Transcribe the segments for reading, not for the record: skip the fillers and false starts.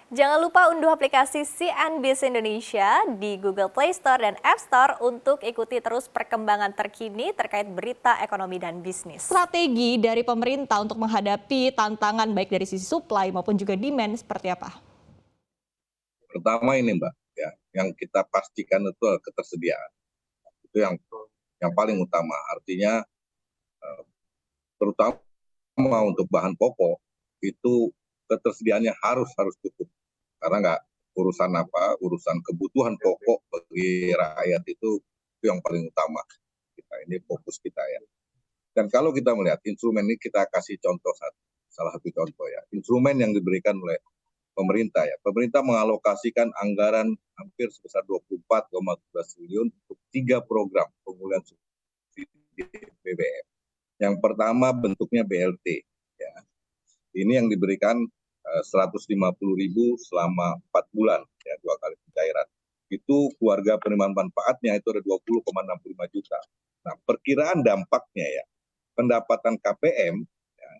Jangan lupa unduh aplikasi CNBC Indonesia di Google Play Store dan App Store untuk ikuti terus perkembangan terkini terkait berita ekonomi dan bisnis. Strategi dari pemerintah untuk menghadapi tantangan baik dari sisi supply maupun juga demand seperti apa? Pertama ini Mbak, ya, yang kita pastikan itu ketersediaan. Itu yang paling utama. Artinya terutama untuk bahan pokok itu ketersediaannya harus cukup. Karena nggak urusan kebutuhan pokok bagi rakyat itu yang paling utama. Ini fokus kita ya. Dan kalau kita melihat instrumen ini, kita kasih contoh salah satu contoh ya. Instrumen yang diberikan oleh pemerintah ya. Pemerintah mengalokasikan anggaran hampir sebesar 24,17 triliun untuk 3 program pemulihan subsidi BBM. Yang pertama bentuknya BLT ya. Ini yang diberikan 150.000 selama 4 bulan ya, 2 kali pencairan. Itu keluarga penerima manfaatnya itu ada 20,65 juta. Nah, perkiraan dampaknya ya, pendapatan KPM ya,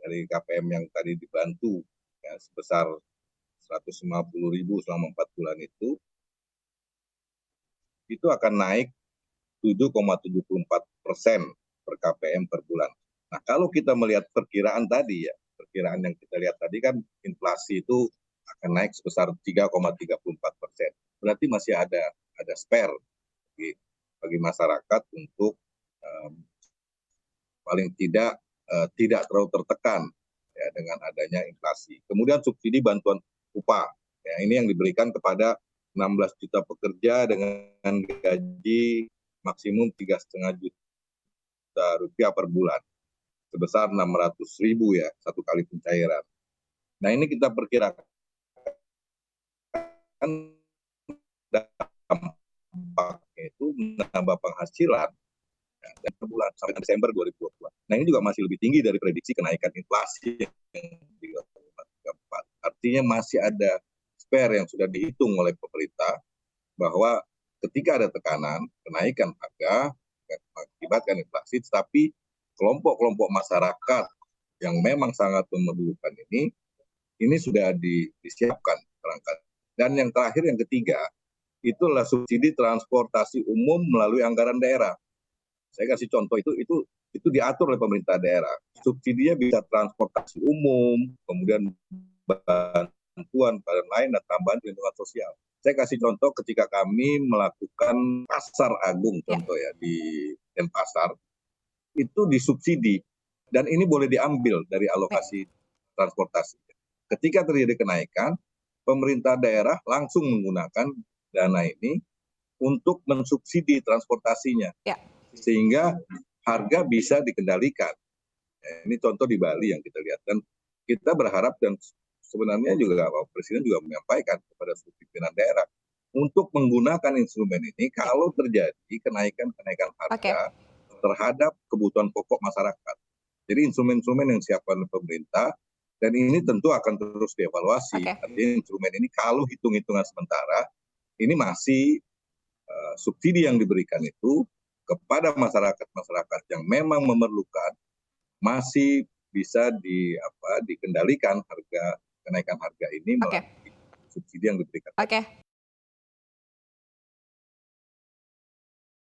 dari KPM yang tadi dibantu ya, sebesar 150.000 selama 4 bulan itu akan naik 7,74% per KPM per bulan. Nah, kalau kita melihat perkiraan tadi ya, perkiraan yang kita lihat tadi kan inflasi itu akan naik sebesar 3,34%. Berarti masih ada spare bagi masyarakat untuk paling tidak terlalu tertekan ya, dengan adanya inflasi. Kemudian subsidi bantuan upah, ya, ini yang diberikan kepada 16 juta pekerja dengan gaji maksimum 3,5 juta rupiah per bulan, sebesar 600.000 ya, satu kali pencairan. Nah, ini kita perkirakan dampaknya itu menambah penghasilan ya, dan per bulan sampai Desember 2022. Nah, ini juga masih lebih tinggi dari prediksi kenaikan inflasi yang 3,34. Artinya masih ada spare yang sudah dihitung oleh pemerintah bahwa ketika ada tekanan kenaikan harga mengakibatkan inflasi, tetapi kelompok-kelompok masyarakat yang memang sangat memerlukan ini sudah disiapkan perangkat. Dan yang terakhir, yang ketiga, itulah subsidi transportasi umum melalui anggaran daerah. Saya kasih contoh, itu diatur oleh pemerintah daerah. Subsidinya bisa transportasi umum, kemudian bantuan pada lain dan tambahan perlindungan sosial. Saya kasih contoh ketika kami melakukan Pasar Agung contoh ya di Denpasar, itu disubsidi dan ini boleh diambil dari alokasi transportasi. Ketika terjadi kenaikan, pemerintah daerah langsung menggunakan dana ini untuk mensubsidi transportasinya, sehingga harga bisa dikendalikan. Ini contoh di Bali yang kita lihat, dan kita berharap, dan sebenarnya juga Pak Presiden juga menyampaikan kepada seluruh pimpinan daerah untuk menggunakan instrumen ini kalau terjadi kenaikan harga terhadap kebutuhan pokok masyarakat. Jadi instrumen-instrumen yang disiapkan oleh pemerintah, dan ini tentu akan terus dievaluasi. Artinya instrumen ini kalau hitung-hitungan sementara, ini masih subsidi yang diberikan itu kepada masyarakat yang memang memerlukan, masih bisa dikendalikan kenaikan harga ini melalui subsidi yang diberikan.